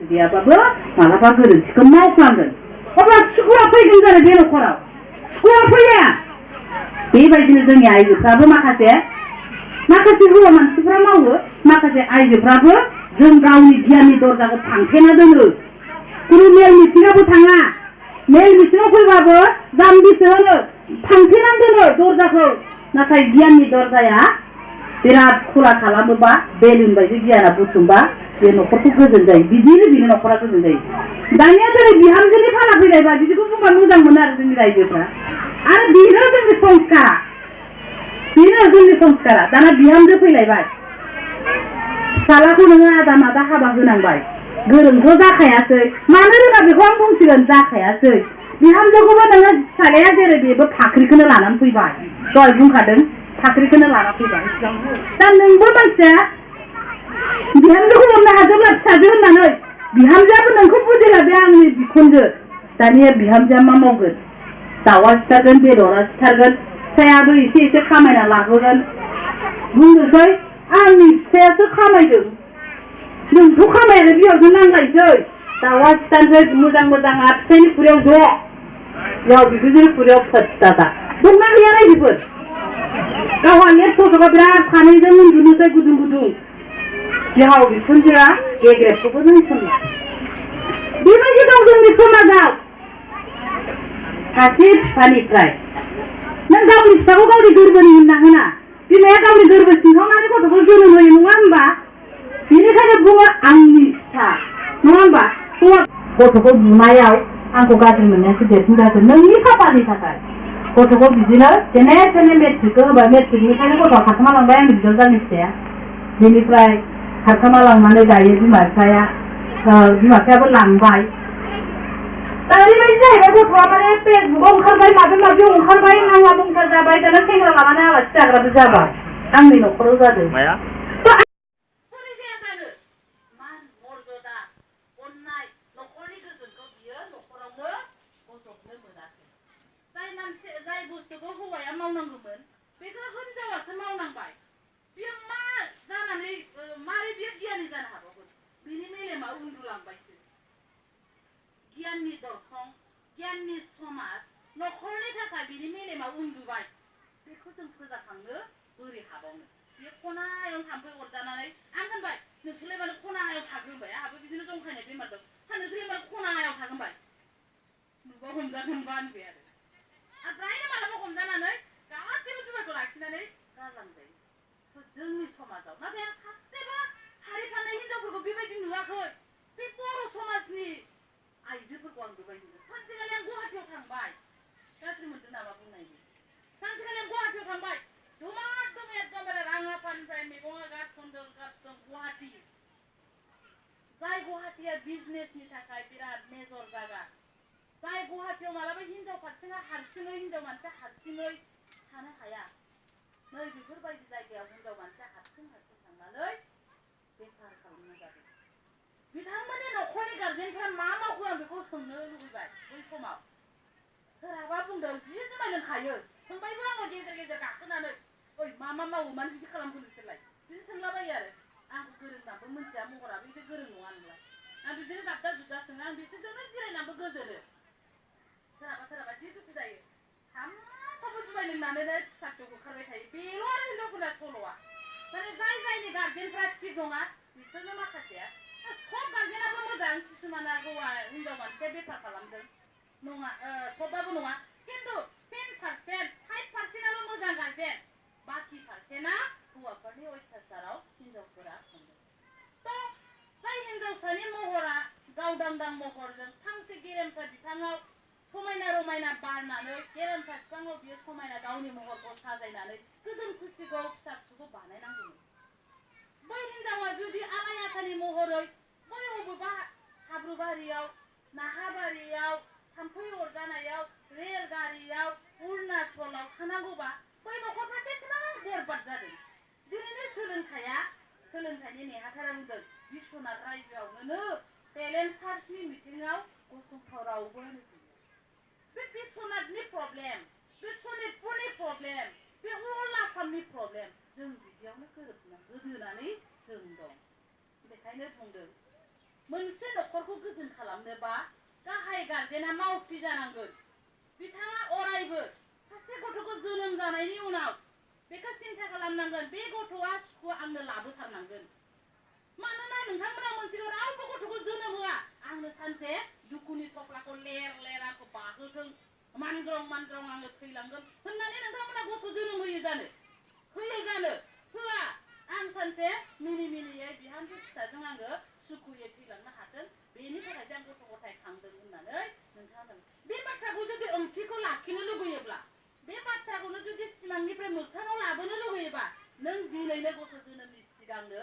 गैयाबाबो मालाबा गोरोन्थिखौ मावफ्लांगोन अब्ला सुखुआ फैगोन जानो बे न'खराव सुखुआ फैया बेबायदिनो जोंनि आइजोफ्राबो माखासे हौवा मानसिफ्रा मावो माखासे आइजोफ्राबो जों गावनि गियाननि दरजाखौ फांथेना दोनो खुनु मेल मिथिङावबो थाङा मेल मिथिङाव फैबाबो जाम्बिसो होनो फांथेना दोनो दरजाखौ नाथाय गियाननि दरजाया बिराद खुला खालामोबा बेलुन बायदि गियाना बुथुमबा बे न'खरखौ गोजोन जायो बिदिनो बिनि न'खरा गोजोन जायो दानिया दिनै बिहामजोनि फाला फैलायबा बिदिखौ बुंबा मोजां मोनो आरो जोंनि रायजोफ्रा आरो बेनो जोंनि संस्कारा दाना बिहामजो फैलायबाय फिसालाखौ नोङो आदा मादा हाबा होनांबाय गोरोंथ' जाखायासै मानो रोङा बेखौ आं बुंसिगोन जाखायासै बिहामजोखौबो नोङो फिसालाया जेरै बेबो फाख्रिखौनो लानानै फैबाय दहाय बुंखादों फाख्रिखौनो लाना फैबाय दा नोंबो मानसिया बिहामजोखौ हरनो हाजोबला फिसाजो होननानै बिहामजोआबो नोंखौ बुजिला बे आंनि बिखुनजो दानिया बिहामजोआ मा मावगोन दाउआ सिथारगोन बेदरा सिथारगोन फिसायाबो एसे खामायना लाबोगोन बुंनोसै आंनि फिसायासो खामायदों नोंथ' खामायानो बिहावजों नांलायसै दाउआ सिथारनोसै मोजां फिसायनि खुरियाव ज' बेयाव बिगुजोनि खुरियाव फोद्दादा दंना गैया रायजोफोर गावहा लेट फट'गा बिराद सानैजों उन्दुनोसै गुदुं बिहाव बिखुनजोआ गेग्रेबखौबो नायसनला बेबायदि दं जोंनि समाजाव सासे बिफानिफ्राय नों गावनि फिसाखौ गावनि गोरबोनि होनना होना बिमाया गावनि गोरबो सिंखावनानै गथ'खौ जोनोम होयो नङा होमबा बेनिखायनो बुङो आंनि फिसा नङा होमबा गथ'खौ बुनायाव आंखौ गाज्रि मोननायासो देरसिन जागोन नोंनि खाफालनि थाखाय गथ'खौ बिदिनो जेने थेने मेट्रिकखौ होबाय मेट्रिकनिफ्रायनो गथ'आ खारखोमालांबाय आंनि बिजावजालि फिसाया बेनिफ्राय खारखोमालांनानै दायो बिमा बिफायाबो लांबाय दा ओरैबायदि जाहैबाय गथ'आ माने फेसबुकआव ओंखारबाय माबा ओंखारबाय नांला बंसा जाबाय दाना सेंग्रा लानानै आलासि जाग्राबो जाबाय आंनि न'खराव जादों जाय बुस्थुखौ हौवाया मावनांगौमोन बेखौ हिनजावासो मावनांबाय बियो मा जानानै मारै बियो गियानि जानो हाबावगोन बिनि मेलेमा उन्दुलांबायसो गियाननि दरखं गियाननि समाज न'खरनि थाखाय बिनि मेलेमा उन्दुबाय बेखौ जों फोजाखांनो बोरै हाबावनो बे खनायाव थाम्फै अरजानानै आं होनबाय नोंसोरलाय मानो खनायाव थागोबाय आंहाबो बिदिनो जंखायनाय बेमार दं नोंसोरलाय मानो खनायाव थागोबाय नुबा हमजागोनबा होनबाय आरो फ्रायनो मालाबा हमजानानै गासैबो जुमायखौ लाखिनानै गारलांजायो जोंनि समाजाव नाथाय आं सासेबो सारि फाननाय हिनजावफोरखौ बेबायदि नुवाखै बे बर' समाजनि आइजोफोरखौ आं बेबायदि सानसेखालि आं गुवाहाटियाव थांबाय गाज्रि मोनदों नामा बुंनायनि सानसेखालि आं गुवाहाटियाव थांबाय दमा एकदमबारे राङापानिफ्राय मैगङा गारसनदों गुवाहाटि जाय गुवाहाटिया बिजनेसनि थाखाय बिराद मेजर जागा जाय गुवाहाटियाव मालाबा हिनजाव मानसिया हारसिङै थानो हाया नै बेफोरबायदि जायगायाव हिनजाव मानसिया हारसिं थांनानै बेफार खालामनो जादों बिथांमोननि न'खरनि गार्जेनफ्रा मा मावखो आं बेखौ सोंनो लुबैबाय बै समाव सोरहाबा बुंदों जि जुमाय लोंखायो सोंबायबो आङो गेजेर गाखोनानै ओइ मा मावो मानो बिदि खालामखो नोंसोरलाय बिदि सोंलाबायो आरो आंखौ गोरोंनाबो मोनथिया महराबो एसे गोरों नङा नोंलाय आं बिदिनो जाबदा जुबदा सोङो आं बिसोरजोंनो जिरायनानैबो गोजोनो सोरहाबा जि दुखु जायो सामफ्रामबो जुमाय लोंनानैनो फिसा फिसौ होखारबाय थायो बेल' आरो हिनजावफोरना सल'आ माने जायनि गार्जेनफ्रा थिग नङा बिसोरनो माखासेया सब गार्जेनाबो मोजां किसुमाना हौवा हिनजाव मानसिया बेफार खालामदों नङा सबबाबो नङा खिन्थु 10% 5%आल' मोजां गार्जेन बाखि पारसेन्टआ हौवाफोरनि अयथासाराव हिनजावफोरा थांदों थ' जाय हिनजावसानि महरा गावदांदां महरजों फांसे गेरेमसा बिफाङाव समायना रमायना बारनानै गेरेमसा बिफाङाव बियो समायना गावनि महरखौ साजायनानै गोजोन खुसिखौ फिसा फिसौखौ बानायनांगौमोन बै हिनजावा जुदि आलाय आथानि महरै बै बबेबा हाब्रुबारियाव नाहाबारियाव थाम्फै अरजानायाव रेलगारियाव अरुणाचलाव थानांगौबा बै न'खरफ्रा बेसेबां बरबाद जादों दिनैनि सोलोंथाइनि नेहाथारा बुंदों बिश्वनाथ रायजोआवनो टेलेन्ट सार्चनि मिटिङाव गसंथाव रावबो बे बिश्वनाथनि प्रब्लेम बे सनितपुरनि प्रब्लेम बे अल आसामनि प्रब्लेम जों बिदियावनो गोदोनानै जों दं बेखायनो बुंदों मोनसे नखरखौ गोजोन खालामनोबा गाहाय गार्जेना मावथि जानांगोन बिथाङा अरायबो सासे गथ'खौ जोनोम जानायनि उनाव बेखौ सिन्था खालामनांगोन बे गथ'आ सुखु आंनो लाबोथारनांगोन मानोना नोंथांमोना मोनसेखौ रावबो गथ'खौ जोनोम होआ आंनो सानसे दुखुनि थफ्लाखौ लेर लेर आंखौ बाहोथों मानग्रं आङो थैलांगोन होननानै नोंथांमोना गथ' जोनोम होयो जानो होआ आं सानसे मिनि मिनियै बिहामजो फिसाजों आङो सुखुयै थैलांनो हाथों बेनि थाखायसो आं गथ' गथाय खांदों होननानै नोंथाङा बे बाथ्राखौ जुदि ओंथिखौ लाखिनो लुबैयोब्ला बे बाथ्राखौनो जुदि सिमांनिफ्राय मोगथाङाव लाबोनो लुबैयोबा नों दिनैनो गथ' जोनोमनि सिगांनो